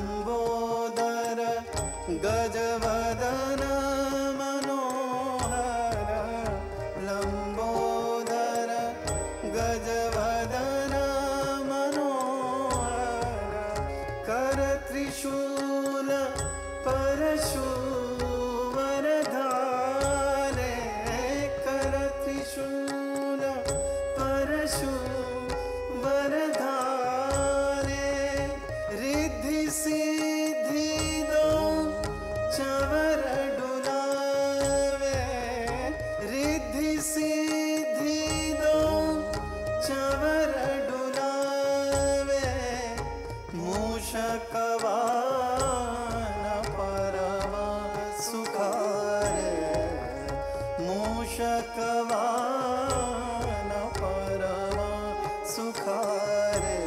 लंबोदर गजवदन मनोहर लंबोदर गजवदन मनोहर कर त्रिशूल परशुवरधारे कर त्रिशूल परशुवरधारे रिद्धि सिद्धि दो चवर डुलावे रिद्धि सिद्धि दो चवर डुलावे मूषक वाहन परम सुखारे मूषक वाहन परम सुखारे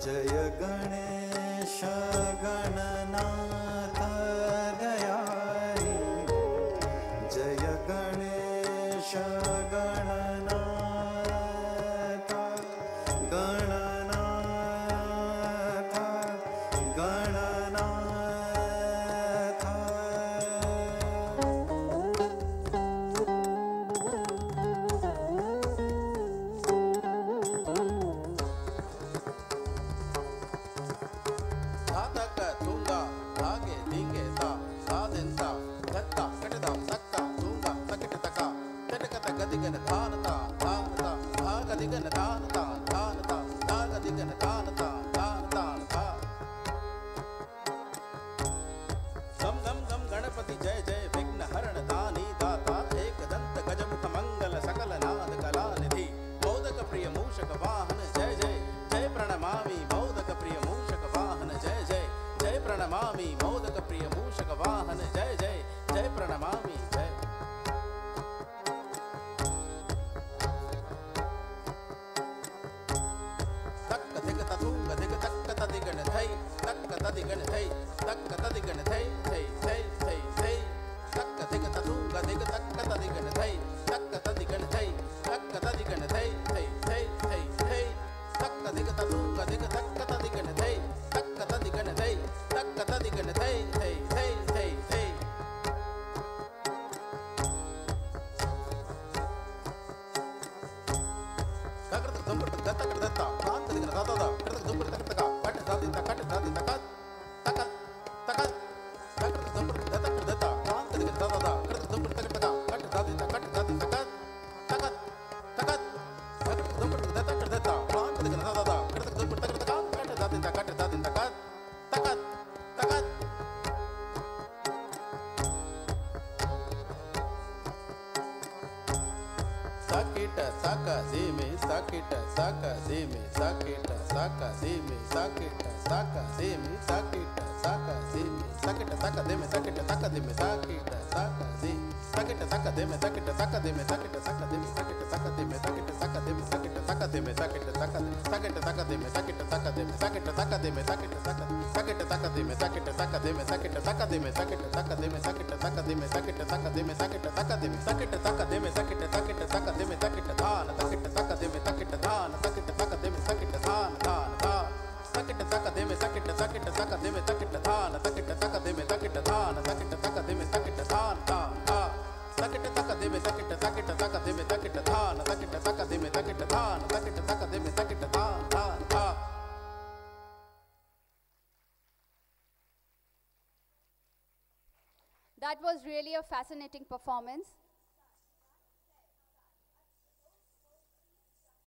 जय गणेश गणनाथ दयारी जय गणेश गणनाथ गणनाथ गणनाथ गणपति जय जय विघ्न हरण दानी दाता एक दंत गजमुख मंगल सकल नाद कला निधि मोदक प्रिय मूषक वाहन जय जय जय प्रणमामि मोदक प्रिय मूषक वाहन जय जय जय प्रणमामि मोदक प्रिय मूषक वाहन जय जय जय प्रणमामि जय तक दिग ततुंग दिग तक तदिगण थई तक तदिगण थई तक तदिगण थई थई थई थई थई तक दिग ततुंग दिग तक तदिगण थई तक तदिगण थई तक तदिगण थई थई थई थई थई तक दिग ततुंग दिग तक तदिगण थई तक तदिगण थई तक तदिगण थई थई थई थई थई ककर दुंबर दत्ता कर दत्ता कांत दिगण दादा दा कर दुंबर दत्ता का कट दादी ता कट दादी ता कट तकत तकत ककर दुंबर दत्ता कर दत्ता कांत दिगण दादा दा कर दुंबर दत्ता का कट दादी ता कट दादी ता कट तकत तकत ककर दुंबर दत्ता कर दत्ता कांत दिगण दादा दा कर दुंबर दत्ता का कट दादी ता कट दादी ता कट तकत तकत साकेट साका देमे साकेट साका देमे साकेट साका देमे साकेट साका देमे साकेट साका देमे साकेट साका देमे साकेट साका देमे साकेट साका दे साकेट साका देमे साकेट साका देमे साकेट साका देमे साकेट साका देमे साकेट साका देमे साकेट साका देमे साकेट साका साकेट साका देमे साकेट साका देमे साकेट साका देमे साकेट साका साकेट साका देमे साकेट साका देमे साकेट साका देमे साकेट साका देमे साकेट साका देमे साकेट साका देमे साकेट साका देमे साकेट साका देमे साकेट साकेट साका देमे socket धान socket साका देमे socket धान socket साका देमे socket धान धान धान socket साका देमे socket socket साका देमे socket धान socket साका देमे socket धान socket साका देमे socket धान धान धान साकेट साका देमे साकेट साकेट साका देमे साकेट धान साकेट साका देमे साकेट धान साकेट साका देमे साकेट धान धान धान That was really a fascinating performance.